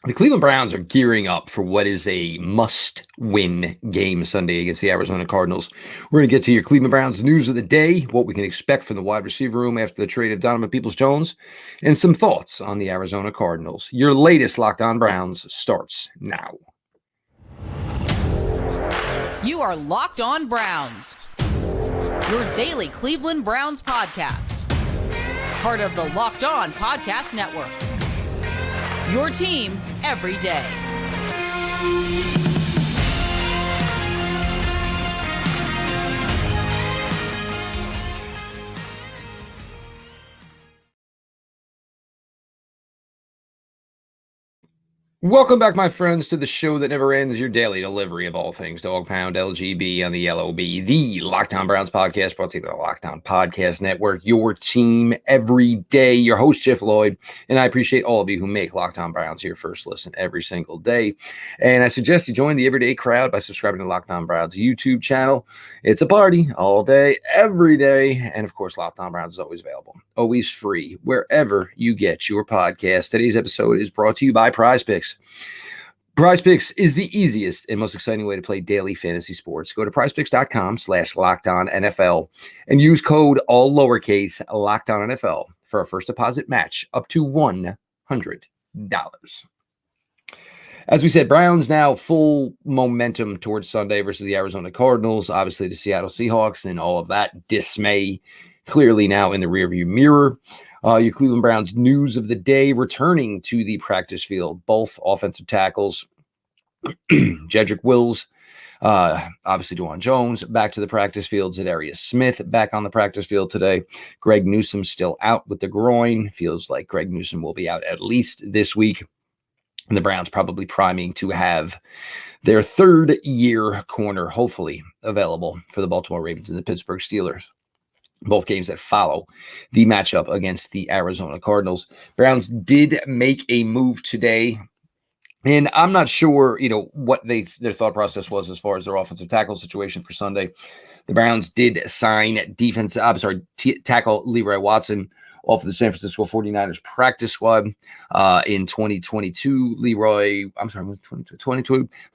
The Cleveland Browns are gearing up for what is a must-win game Sunday against the Arizona Cardinals. We're going to get to your Cleveland Browns news of the day, what we can expect from the wide receiver room after the trade of Donovan Peoples-Jones, and some thoughts on the Arizona Cardinals. Your latest Locked On Browns starts now. You are Locked On Browns, your daily Cleveland Browns podcast. Part of the Locked On Podcast Network. Your team every day. Welcome back, my friends, to the show that never ends, your daily delivery of all things Dog Pound LGB on the LOB, the Locked On Browns podcast, brought to you by the Locked On Podcast Network, your team every day. Your host, Jeff Lloyd, and I appreciate all of you who make Locked On Browns your first listen every single day. And I suggest you join the everyday crowd by subscribing to Locked On Browns YouTube channel. It's a party all day, every day. And of course, Locked On Browns is always available, always free, wherever you get your podcast. Today's episode is brought to you by PrizePicks. PrizePicks is the easiest and most exciting way to play daily fantasy sports. Go to prizepicks.com/LockedOnNFL and use code all lowercase LockedOnNFL for a first deposit match up to $100. As we said, Browns now full momentum towards Sunday versus the Arizona Cardinals, obviously the Seattle Seahawks, and all of that dismay clearly now in the rearview mirror. Your Cleveland Browns news of the day, returning to the practice field, both offensive tackles, Jedrick Wills, obviously Dawand Jones, back to the practice field. Za'Darius Smith back on the practice field today. Greg Newsome still out with the groin. Feels like Greg Newsome will be out at least this week. And the Browns probably priming to have their third-year corner, hopefully, available for the Baltimore Ravens and the Pittsburgh Steelers. Both games that follow the matchup against the Arizona Cardinals. Browns did make a move today, and I'm not sure, what their thought process was as far as their offensive tackle situation for Sunday. The Browns did sign tackle Leroy Watson off of the San Francisco 49ers practice squad in 2022. Leroy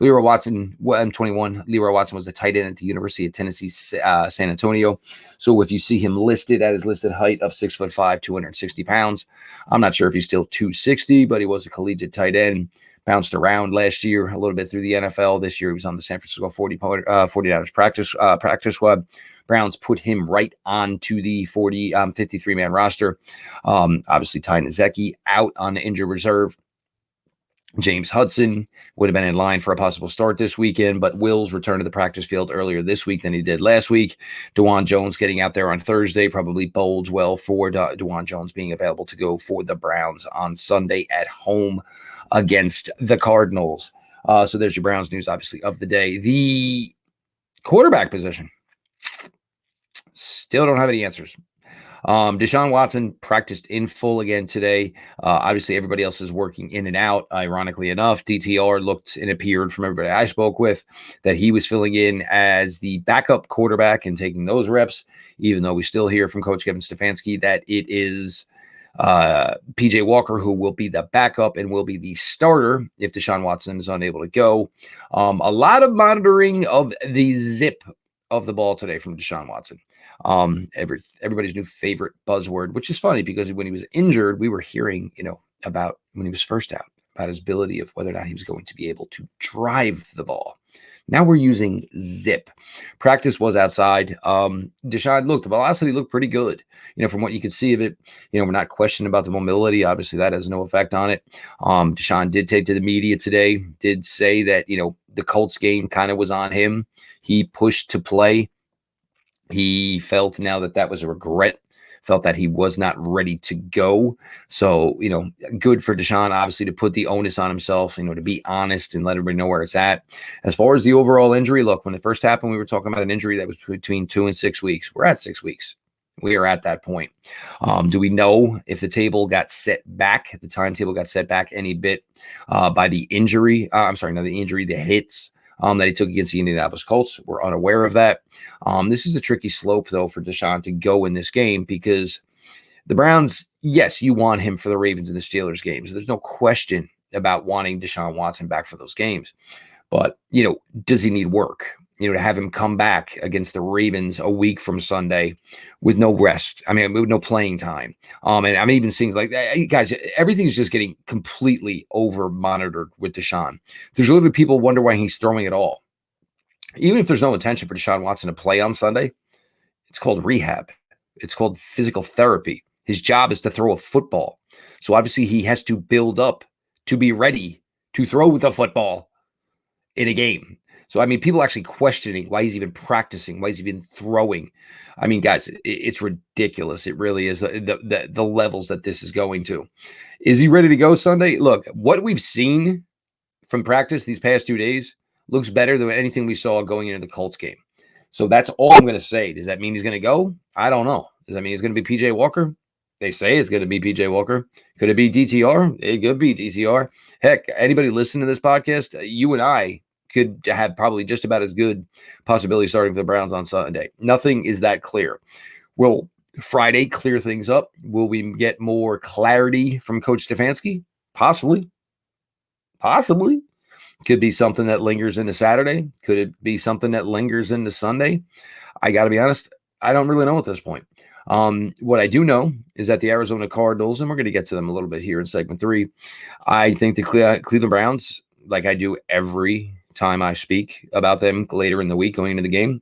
Watson, 21. Leroy Watson was a tight end at the University of Tennessee, San Antonio. So if you see him listed at his listed height of 6'5", 260 pounds, I'm not sure if he's still 260, but he was a collegiate tight end. Bounced around last year a little bit through the NFL. This year he was on the San Francisco 49ers practice squad. Browns put him right onto the 53-man roster. Obviously, Ty Nsekhe out on the injured reserve. James Hudson would have been in line for a possible start this weekend, but Wills returned to the practice field earlier this week than he did last week. Dawand Jones getting out there on Thursday probably bodes well for Dawand Jones being available to go for the Browns on Sunday at home against the Cardinals. So there's your Browns news, obviously, of the day. The quarterback position. Still don't have any answers. Deshaun Watson practiced in full again today. Obviously, everybody else is working in and out. Ironically enough, DTR looked and appeared from everybody I spoke with that he was filling in as the backup quarterback and taking those reps, even though we still hear from Coach Kevin Stefanski that it is PJ Walker who will be the backup and will be the starter if Deshaun Watson is unable to go. A lot of monitoring of the zip of the ball today from Deshaun Watson. Everybody's new favorite buzzword, which is funny because when he was injured, we were hearing, about when he was first out, about his ability of whether or not he was going to be able to drive the ball. Now we're using zip. Practice was outside. The velocity looked pretty good, from what you could see of it. We're not questioning about the mobility. Obviously, that has no effect on it. Deshaun did take to the media today, did say that, the Colts game kind of was on him. He pushed to play. He felt now that was a regret, felt that he was not ready to go. So, good for Deshaun, obviously, to put the onus on himself, to be honest and let everybody know where it's at. As far as the overall injury, look, when it first happened, we were talking about an injury that was between 2 and 6 weeks. We're at 6 weeks. We are at that point. Do we know if the timetable got set back any bit by the injury? The hits that he took against the Indianapolis Colts. We're unaware of that. This is a tricky slope, though, for Deshaun to go in this game because the Browns, yes, you want him for the Ravens and the Steelers games. There's no question about wanting Deshaun Watson back for those games. But, does he need work? To have him come back against the Ravens a week from Sunday with no rest. I mean, with no playing time. And I'm even seeing like, guys, everything's just getting completely over monitored with Deshaun. There's a little bit of people wonder why he's throwing it all. Even if there's no intention for Deshaun Watson to play on Sunday, it's called rehab. It's called physical therapy. His job is to throw a football. So obviously he has to build up to be ready to throw the football in a game. So, I mean, people actually questioning why he's even practicing, why he's even throwing. I mean, guys, it's ridiculous. It really is the levels that this is going to. Is he ready to go Sunday? Look, what we've seen from practice these past 2 days looks better than anything we saw going into the Colts game. So that's all I'm going to say. Does that mean he's going to go? I don't know. Does that mean he's going to be PJ Walker? They say it's going to be PJ Walker. Could it be DTR? It could be DTR. Heck, anybody listening to this podcast, you and I could have probably just about as good possibility starting for the Browns on Sunday. Nothing is that clear. Will Friday clear things up? Will we get more clarity from Coach Stefanski? Possibly. Could be something that lingers into Saturday. Could it be something that lingers into Sunday? I got to be honest, I don't really know at this point. What I do know is that the Arizona Cardinals, and we're going to get to them a little bit here in segment 3, I think the Cleveland Browns, like I do every time I speak about them later in the week going into the game,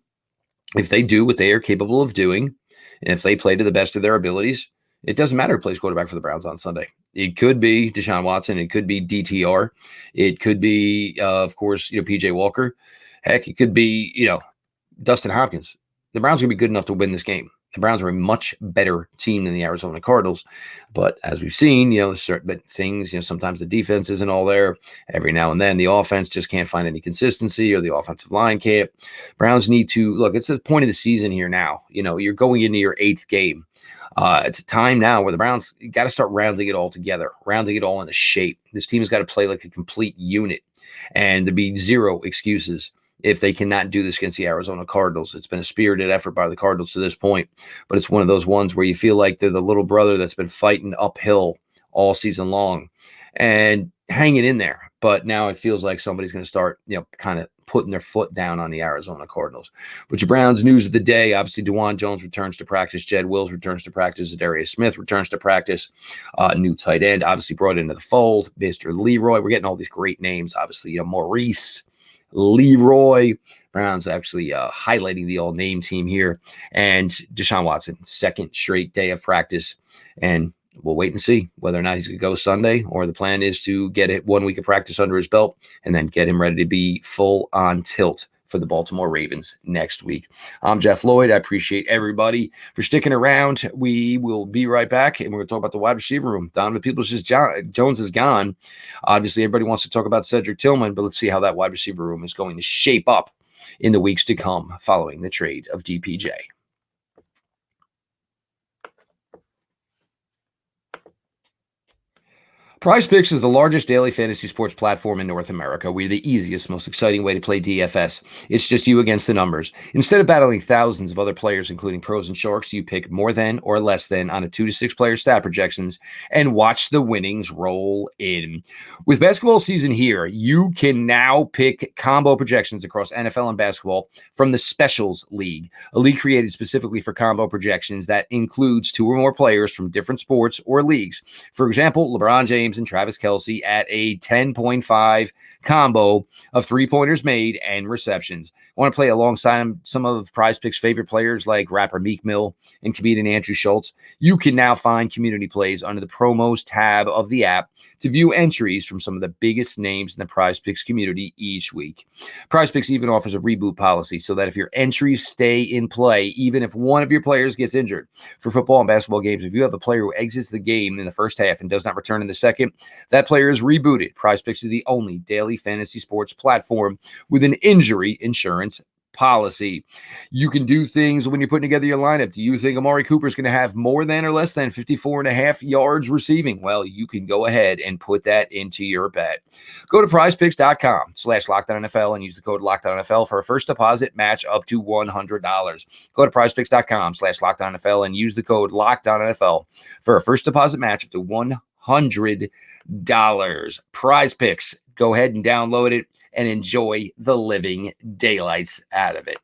if they do what they are capable of doing, and if they play to the best of their abilities, it doesn't matter who plays quarterback for the Browns on Sunday. It could be Deshaun Watson. It could be DTR. It could be, of course, PJ Walker. Heck, it could be, Dustin Hopkins. The Browns are going to be good enough to win this game. The Browns are a much better team than the Arizona Cardinals. But as we've seen, certain things, sometimes the defense isn't all there. Every now and then the offense just can't find any consistency, or the offensive line can't. Browns need to look, it's the point of the season here now. You're going into your 8th game. It's a time now where the Browns got to start rounding it all together, rounding it all into shape. This team has got to play like a complete unit, and there'd be zero excuses if they cannot do this against the Arizona Cardinals. It's been a spirited effort by the Cardinals to this point, but it's one of those ones where you feel like they're the little brother that's been fighting uphill all season long and hanging in there. But now it feels like somebody's going to start, kind of putting their foot down on the Arizona Cardinals. But your Browns news of the day, obviously Dawand Jones returns to practice. Jed Wills returns to practice. Za'Darius Smith returns to practice. New tight end, obviously brought into the fold. Mr. Leroy. We're getting all these great names, obviously. Maurice, Leroy. Browns actually highlighting the all-name team here. And Deshaun Watson, 2nd straight day of practice. And we'll wait and see whether or not he's going to go Sunday, or the plan is to get it 1 week of practice under his belt and then get him ready to be full on tilt for the Baltimore Ravens next week. I'm Jeff Lloyd. I appreciate everybody for sticking around. We will be right back, and we're going to talk about the wide receiver room. Donovan Peoples-Jones is gone. Obviously, everybody wants to talk about Cedric Tillman, but let's see how that wide receiver room is going to shape up in the weeks to come following the trade of DPJ. PrizePicks is the largest daily fantasy sports platform in North America. We're the easiest, most exciting way to play DFS. It's just you against the numbers. Instead of battling thousands of other players, including pros and sharks, you pick more than or less than on a 2 to 6 player stat projections and watch the winnings roll in. With basketball season here, you can now pick combo projections across NFL and basketball from the Specials League, a league created specifically for combo projections that includes 2 or more players from different sports or leagues. For example, LeBron James and Travis Kelce at a 10.5 combo of 3-pointers made and receptions. Want to play alongside some of PrizePicks' favorite players like rapper Meek Mill and comedian Andrew Schultz? You can now find community plays under the promos tab of the app to view entries from some of the biggest names in the PrizePicks community each week. PrizePicks even offers a reboot policy so that if your entries stay in play, even if one of your players gets injured. For football and basketball games, if you have a player who exits the game in the first half and does not return in the second, that player is rebooted. PrizePicks is the only daily fantasy sports platform with an injury insurance policy. You can do things when you're putting together your lineup. Do you think Amari Cooper is going to have more than or less than 54.5 yards receiving? Well, you can go ahead and put that into your bet. Go to prizepicks.com/LockedOnNFL and use the code LockedOnNFL for a first deposit match up to $100. Go to prizepicks.com/LockedOnNFL and use the code LockedOnNFL for a first deposit match up to $100. PrizePicks. Go ahead and download it and enjoy the living daylights out of it.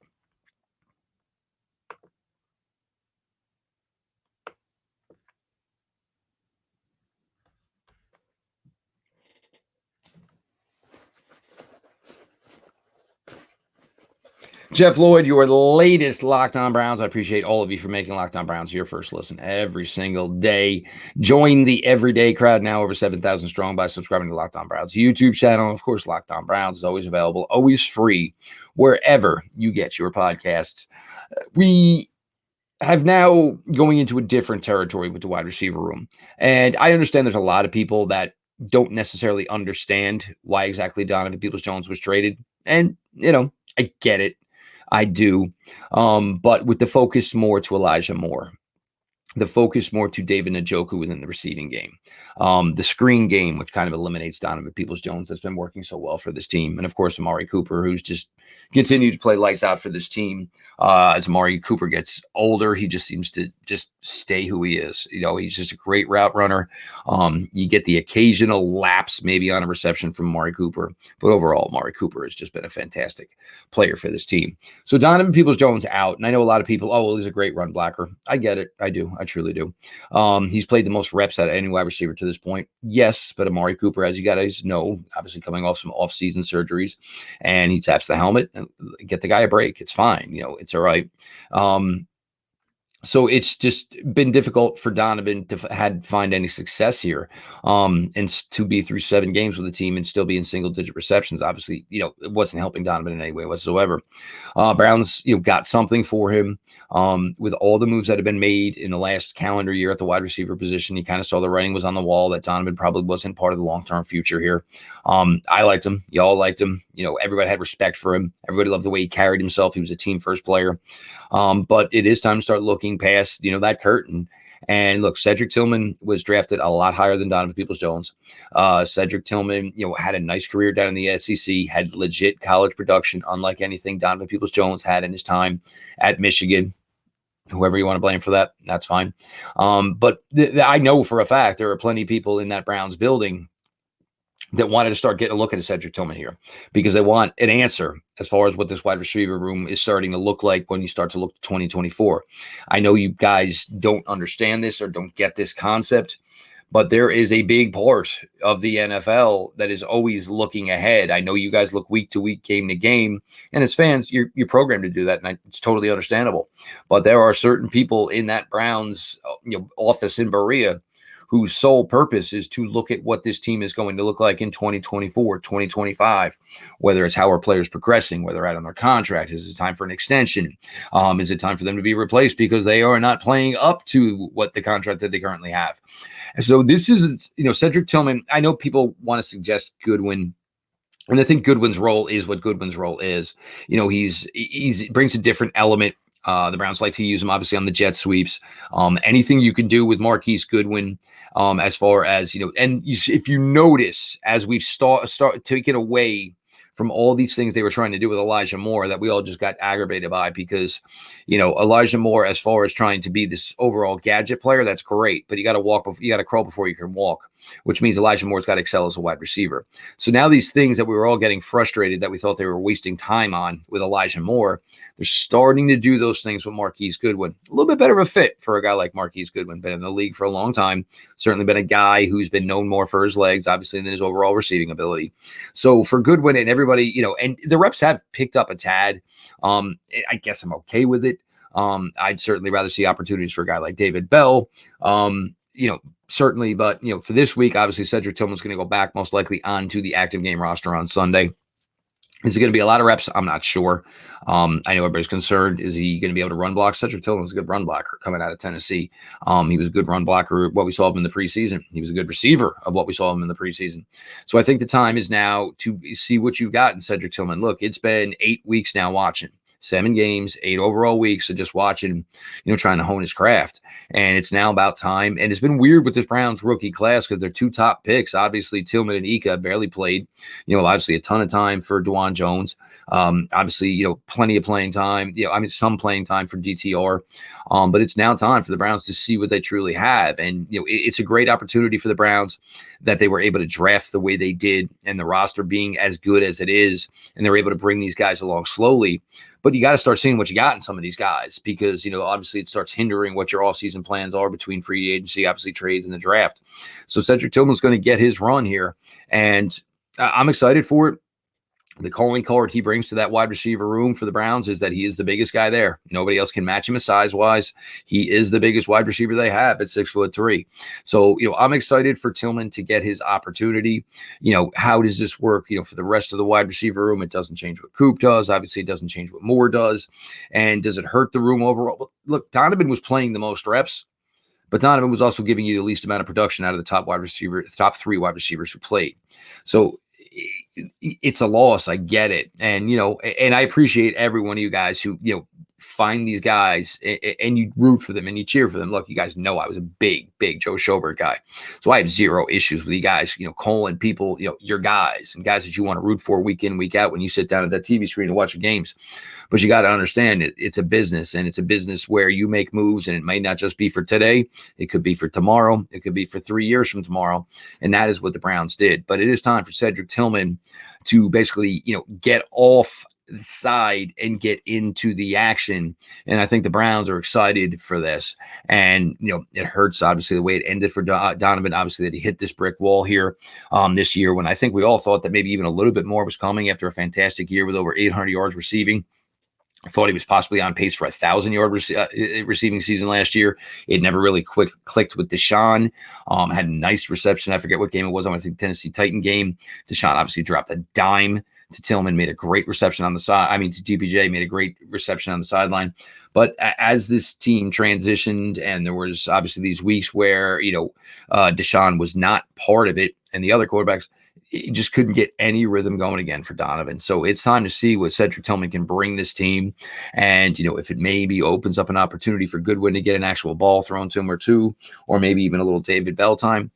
Jeff Lloyd, your latest Locked On Browns. I appreciate all of you for making Locked On Browns your first listen every single day. Join the everyday crowd, now over 7,000 strong, by subscribing to Locked On Browns YouTube channel. Of course, Locked On Browns is always available, always free, wherever you get your podcasts. We have now going into a different territory with the wide receiver room. And I understand there's a lot of people that don't necessarily understand why exactly Donovan Peoples-Jones was traded. And, I get it. I do. But with the focus more to Elijah Moore, the focus more to David Njoku within the receiving game, the screen game, which kind of eliminates Donovan Peoples-Jones, that's been working so well for this team. And of course, Amari Cooper, who's just continued to play lights out for this team. As Amari Cooper gets older, he just seems to just stay who he is. He's just a great route runner. You get the occasional lapse maybe on a reception from Amari Cooper, but overall, Amari Cooper has just been a fantastic player for this team. So Donovan Peoples-Jones out, and I know a lot of people, he's a great run blocker. I get it. I do. I truly do. He's played the most reps out of any wide receiver to this point. Yes, but Amari Cooper, as you guys know, obviously coming off some off-season surgeries, and he taps the helmet and get the guy a break. It's fine. It's all right. So it's just been difficult for Donovan to find any success here, and to be through 7 games with the team and still be in single-digit receptions. Obviously, it wasn't helping Donovan in any way whatsoever. Browns, got something for him with all the moves that have been made in the last calendar year at the wide receiver position. You kind of saw the writing was on the wall that Donovan probably wasn't part of the long-term future here. I liked him. Y'all liked him. Everybody had respect for him. Everybody loved the way he carried himself. He was a team-first player. But it is time to start looking past, that curtain. And look, Cedric Tillman was drafted a lot higher than Donovan Peoples-Jones. Cedric Tillman, had a nice career down in the SEC, had legit college production, unlike anything Donovan Peoples-Jones had in his time at Michigan. Whoever you want to blame for that, that's fine. But I know for a fact there are plenty of people in that Browns building that wanted to start getting a look at a Cedric Tillman here because they want an answer as far as what this wide receiver room is starting to look like when you start to look to 2024. I know you guys don't understand this or don't get this concept, but there is a big part of the NFL that is always looking ahead. I know you guys look week to week, game to game, and as fans, you're programmed to do that, and it's totally understandable. But there are certain people in that Browns office in Berea whose sole purpose is to look at what this team is going to look like in 2024, 2025, whether it's how our players progressing, whether they're out on their contract, is it time for an extension? Is it time for them to be replaced because they are not playing up to what the contract that they currently have? And so this is, Cedric Tillman. I know people want to suggest Goodwin, and I think Goodwin's role is what Goodwin's role is. He brings a different element. The Browns like to use him, obviously, on the jet sweeps. Anything you can do with Marquise Goodwin, as far as, if you notice, as we've start taking away from all these things they were trying to do with Elijah Moore that we all just got aggravated by because, Elijah Moore, as far as trying to be this overall gadget player, that's great, but you got to crawl before you can walk, which means Elijah Moore's got to excel as a wide receiver. So now these things that we were all getting frustrated that we thought they were wasting time on with Elijah Moore, they're starting to do those things with Marquise Goodwin. A little bit better of a fit for a guy like Marquise Goodwin. Been in the league for a long time. Certainly been a guy who's been known more for his legs, obviously, than his overall receiving ability. So for Goodwin and everybody, and the reps have picked up a tad. I guess I'm okay with it. I'd certainly rather see opportunities for a guy like David Bell. Certainly, but for this week, obviously Cedric Tillman's going to go back most likely onto the active game roster on Sunday. Is it going to be a lot of reps? I'm not sure. I know everybody's concerned. Is he going to be able to run block? Cedric Tillman's a good run blocker coming out of Tennessee. He was a good run blocker, what we saw of him in the preseason. He was a good receiver of what we saw of him in the preseason. So I think the time is now to see what you got in Cedric Tillman. Look, it's been 8 weeks now watching. 7 games, 8 overall weeks. So just watching, trying to hone his craft. And it's now about time. And it's been weird with this Browns rookie class because they're 2 top picks. Obviously, Tillman and Ika barely played. Obviously a ton of time for Dawand Jones. Obviously, plenty of playing time. Some playing time for DTR. But it's now time for the Browns to see what they truly have. And, it's a great opportunity for the Browns that they were able to draft the way they did and the roster being as good as it is. And they're able to bring these guys along slowly. But you got to start seeing what you got in some of these guys because, obviously it starts hindering what your offseason plans are between free agency, obviously trades and the draft. So Cedric Tillman's going to get his run here. And I'm excited for it. The calling card he brings to that wide receiver room for the Browns is that he is the biggest guy there. Nobody else can match him size-wise. He is the biggest wide receiver they have at 6'3". So, I'm excited for Tillman to get his opportunity. How does this work, for the rest of the wide receiver room? It doesn't change what Coop does. Obviously, it doesn't change what Moore does. And does it hurt the room overall? Look, Donovan was playing the most reps, but Donovan was also giving you the least amount of production out of the top 3 wide receivers who played. So, it's a loss. I get it. And, and I appreciate every one of you guys who, find these guys and you root for them and you cheer for them. Look, you guys know I was a big Joe Schobert guy. So I have zero issues with you guys, calling people, your guys and guys that you want to root for week in, week out when you sit down at that TV screen to watch the games. But you got to understand it's a business and it's a business where you make moves and it may not just be for today. It could be for tomorrow. It could be for 3 years from tomorrow. And that is what the Browns did. But it is time for Cedric Tillman to basically, get off the side and get into the action. And I think the Browns are excited for this. And, it hurts, obviously, the way it ended for Donovan, obviously, that he hit this brick wall here this year when I think we all thought that maybe even a little bit more was coming after a fantastic year with over 800 yards receiving. I thought he was possibly on pace for 1,000-yard receiving season last year. It never really clicked with Deshaun. Had a nice reception. I forget what game it was. I think Tennessee Titan game. Deshaun obviously dropped a dime to Tillman, made a great reception on the side. To DPJ, made a great reception on the sideline. But as this team transitioned, and there was obviously these weeks where, Deshaun was not part of it, and the other quarterbacks, he just couldn't get any rhythm going again for Donovan. So it's time to see what Cedric Tillman can bring this team. And, if it maybe opens up an opportunity for Goodwin to get an actual ball thrown to him or two, or maybe even a little David Bell time,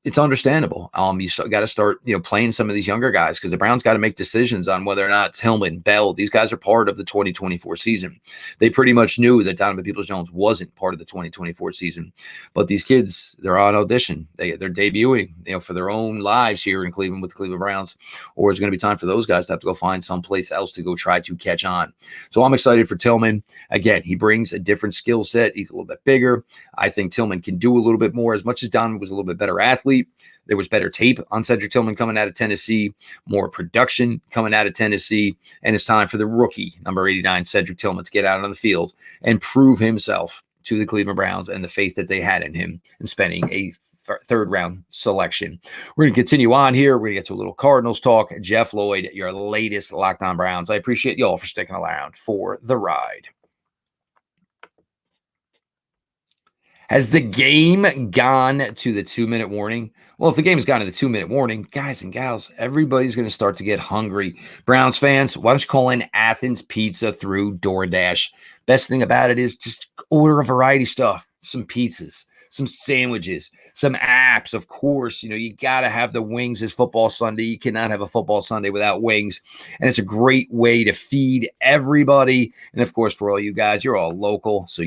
it's understandable. You got to start, playing some of these younger guys because the Browns got to make decisions on whether or not Tillman, Bell, these guys are part of the 2024 season. They pretty much knew that Donovan Peoples-Jones wasn't part of the 2024 season, but these kids, they're on audition. They're debuting, for their own lives here in Cleveland with the Cleveland Browns, or it's going to be time for those guys to have to go find someplace else to go try to catch on. So I'm excited for Tillman. Again, he brings a different skill set. He's a little bit bigger. I think Tillman can do a little bit more. As much as Donovan was a little bit better athlete, there was better tape on Cedric Tillman coming out of Tennessee, more production coming out of Tennessee, and it's time for the rookie, number 89, Cedric Tillman, to get out on the field and prove himself to the Cleveland Browns and the faith that they had in him in spending a third-round selection. We're going to continue on here. We're going to get to a little Cardinals talk. Jeff Lloyd, your latest Locked On Browns. I appreciate you all for sticking around for the ride. Has the game gone to the 2-minute warning? Well, if the game's gone to the 2-minute warning, guys and gals, everybody's going to start to get hungry. Browns fans, why don't you call in Athens Pizza through DoorDash? Best thing about it is just order a variety of stuff, some pizzas, some sandwiches, some apps. Of course, you got to have the wings as football Sunday. You cannot have a football Sunday without wings. And it's a great way to feed everybody. And of course, for all you guys, you're all local. So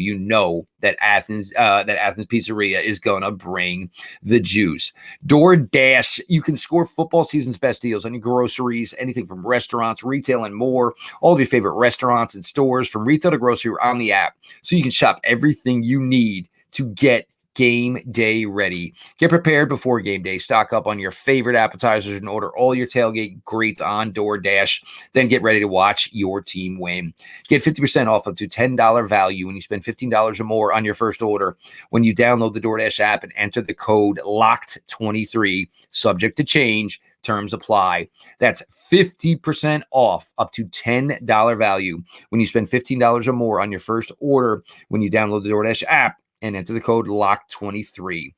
that Athens Pizzeria is going to bring the juice. DoorDash, you can score football season's best deals on your groceries, anything from restaurants, retail, and more. All of your favorite restaurants and stores from retail to grocery are on the app. So you can shop everything you need to get game day ready. Get prepared before game day. Stock up on your favorite appetizers and order all your tailgate greats on DoorDash. Then get ready to watch your team win. Get 50% off up to $10 value when you spend $15 or more on your first order when you download the DoorDash app and enter the code LOCKED23. Subject to change. Terms apply. That's 50% off up to $10 value when you spend $15 or more on your first order when you download the DoorDash app and enter the code LOCK23.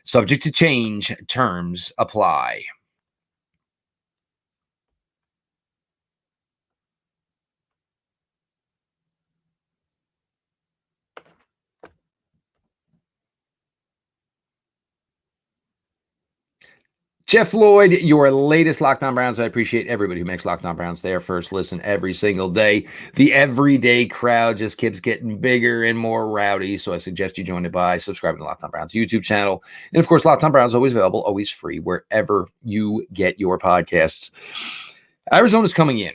Subject to change. Terms apply. Jeff Lloyd, your latest Locked On Browns. I appreciate everybody who makes Locked On Browns their first listen every single day. The everyday crowd just keeps getting bigger and more rowdy, so I suggest you join it by subscribing to Locked On Browns YouTube channel. And, of course, Locked On Browns always available, always free, wherever you get your podcasts. Arizona's coming in.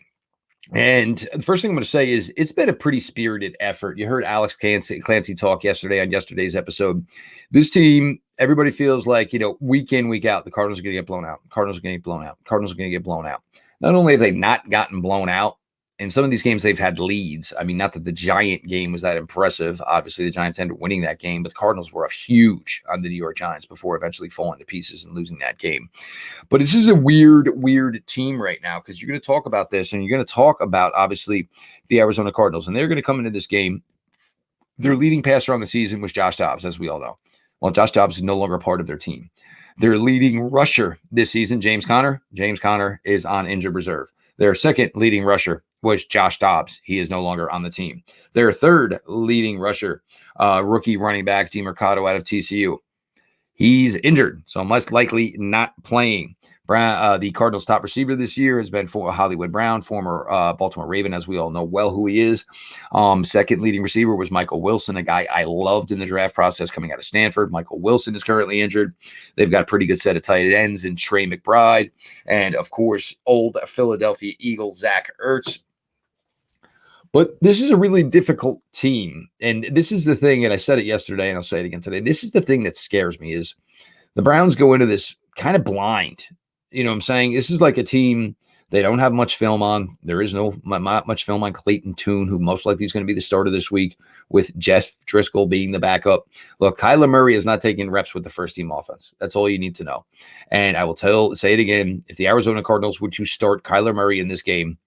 And the first thing I'm going to say is it's been a pretty spirited effort. You heard Alex Clancy talk yesterday on yesterday's episode. This team, everybody feels like, week in, week out, the Cardinals are going to get blown out. Cardinals are going to get blown out. Cardinals are going to get blown out. Not only have they not gotten blown out, in some of these games they've had leads. I mean, not that the Giant game was that impressive. Obviously, the Giants ended up winning that game, but the Cardinals were huge on the New York Giants before eventually falling to pieces and losing that game. But this is a weird team right now because you're going to talk about this and you're going to talk about, obviously, the Arizona Cardinals. And they're going to come into this game. Their leading passer on the season was Josh Dobbs, as we all know. Well, Josh Dobbs is no longer part of their team. Their leading rusher this season, James Conner. James Conner is on injured reserve. Their second leading rusher was Josh Dobbs. He is no longer on the team. Their third leading rusher, rookie running back, Demercado out of TCU. He's injured, so most likely not playing. The Cardinals' top receiver this year has been Hollywood Brown, former Baltimore Raven, as we all know well who he is. Second leading receiver was Michael Wilson, a guy I loved in the draft process coming out of Stanford. Michael Wilson is currently injured. They've got a pretty good set of tight ends in Trey McBride. And, of course, old Philadelphia Eagle Zach Ertz. But this is a really difficult team. And this is the thing, and I said it yesterday, and I'll say it again today. This is the thing that scares me is the Browns go into this kind of blind. You know what I'm saying? This is like a team they don't have much film on. There is not much film on Clayton Tune, who most likely is going to be the starter this week, with Jeff Driscoll being the backup. Look, Kyler Murray is not taking reps with the first-team offense. That's all you need to know. And I will say it again, if the Arizona Cardinals were to start Kyler Murray in this game,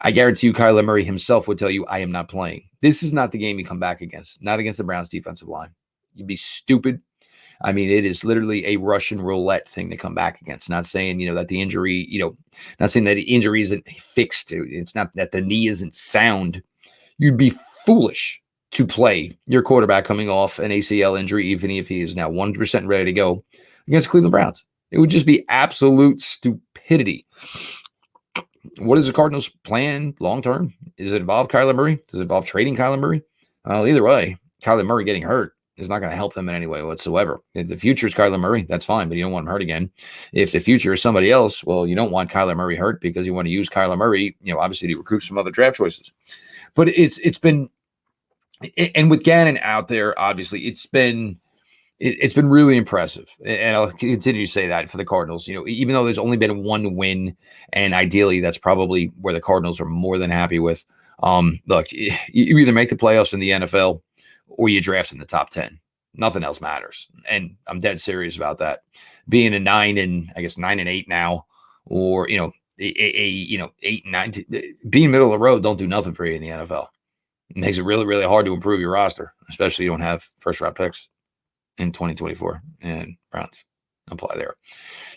I guarantee you Kyler Murray himself would tell you, I am not playing. This is not the game you come back against, not against the Browns defensive line. You'd be stupid. I mean, it is literally a Russian roulette thing to come back against. Not saying, that the injury, not saying that the injury isn't fixed. It's not that the knee isn't sound. You'd be foolish to play your quarterback coming off an ACL injury, even if he is now 100% ready to go against Cleveland Browns. It would just be absolute stupidity. What is the Cardinals' plan long-term? Does it involve Kyler Murray? Does it involve trading Kyler Murray? Well, either way, Kyler Murray getting hurt is not going to help them in any way whatsoever. If the future is Kyler Murray, that's fine, but you don't want him hurt again. If the future is somebody else, well, you don't want Kyler Murray hurt because you want to use Kyler Murray, obviously to recruit some other draft choices. But it's been, and with Gannon out there, obviously it's been really impressive. And I'll continue to say that for the Cardinals, even though there's only been one win, and ideally that's probably where the Cardinals are more than happy with. Look, you either make the playoffs in the NFL or you draft in the top 10. Nothing else matters. And I'm dead serious about that. Being a 9 and 8 now, or, 8 and 9, being middle of the road don't do nothing for you in the NFL. It makes it really, really hard to improve your roster, especially you don't have first round picks in 2024, and Browns apply there.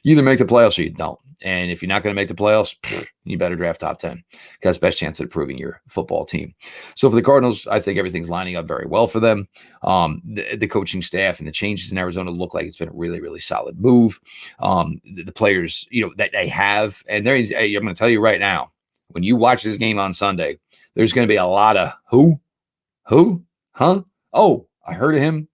You either make the playoffs or you don't. And if you're not going to make the playoffs, you better draft top 10 because best chance at improving your football team. So for the Cardinals, I think everything's lining up very well for them. The coaching staff and the changes in Arizona look like it's been a really, really solid move. The players, that they have, and I'm going to tell you right now, when you watch this game on Sunday, there's going to be a lot of who, huh? Oh, I heard of him.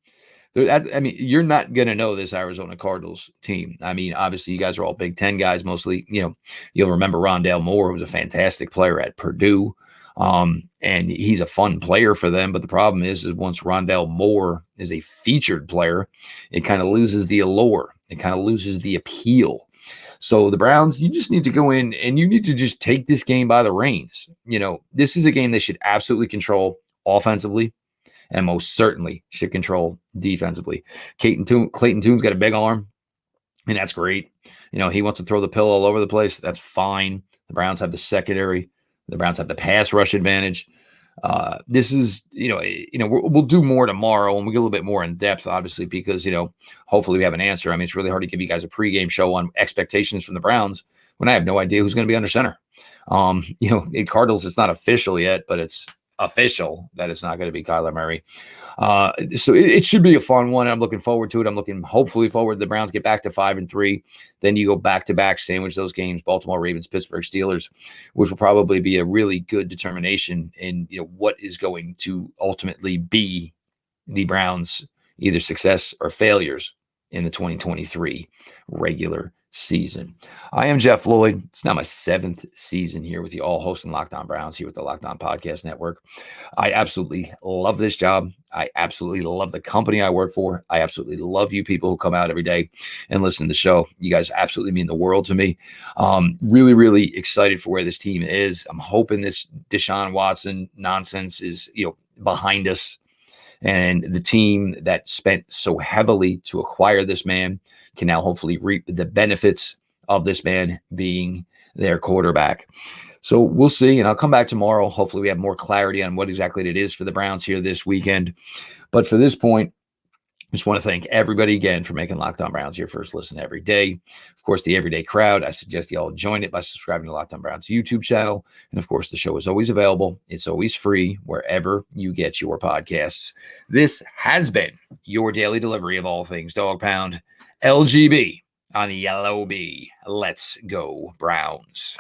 You're not going to know this Arizona Cardinals team. I mean, obviously, you guys are all Big Ten guys mostly. You'll remember Rondale Moore, who was a fantastic player at Purdue. And he's a fun player for them. But the problem is once Rondale Moore is a featured player, it kind of loses the allure. It kind of loses the appeal. So the Browns, you just need to go in and you need to just take this game by the reins. This is a game they should absolutely control offensively, and most certainly should control defensively. Clayton Tune's got a big arm, and that's great. He wants to throw the pill all over the place. That's fine. The Browns have the secondary. The Browns have the pass rush advantage. This is, we'll do more tomorrow, and we'll get a little bit more in depth, obviously, because, hopefully we have an answer. I mean, it's really hard to give you guys a pregame show on expectations from the Browns when I have no idea who's going to be under center. Cardinals, it's not official yet, but it's official that it's not going to be Kyler Murray. So it should be a fun one. I'm looking forward to it. I'm looking hopefully forward. The Browns get back to 5-3. Then you go back to back, sandwich those games, Baltimore Ravens, Pittsburgh Steelers, which will probably be a really good determination in what is going to ultimately be the Browns' either success or failures in the 2023 regular season. I am Jeff Lloyd. It's now my 7th season here with you all, hosting Locked On Browns here with the Locked On Podcast Network. I absolutely love this job. I absolutely love the company I work for. I absolutely love you people who come out every day and listen to the show. You guys absolutely mean the world to me. Really, really excited for where this team is. I'm hoping this Deshaun Watson nonsense is, behind us. And the team that spent so heavily to acquire this man can now hopefully reap the benefits of this man being their quarterback. So we'll see. And I'll come back tomorrow. Hopefully we have more clarity on what exactly it is for the Browns here this weekend. But for this point, I just want to thank everybody again for making Locked On Browns your first listen every day. Of course, the everyday crowd, I suggest you all join it by subscribing to Locked On Browns YouTube channel. And of course, the show is always available. It's always free wherever you get your podcasts. This has been your daily delivery of all things Dog Pound LGB on the LOB. Let's go Browns.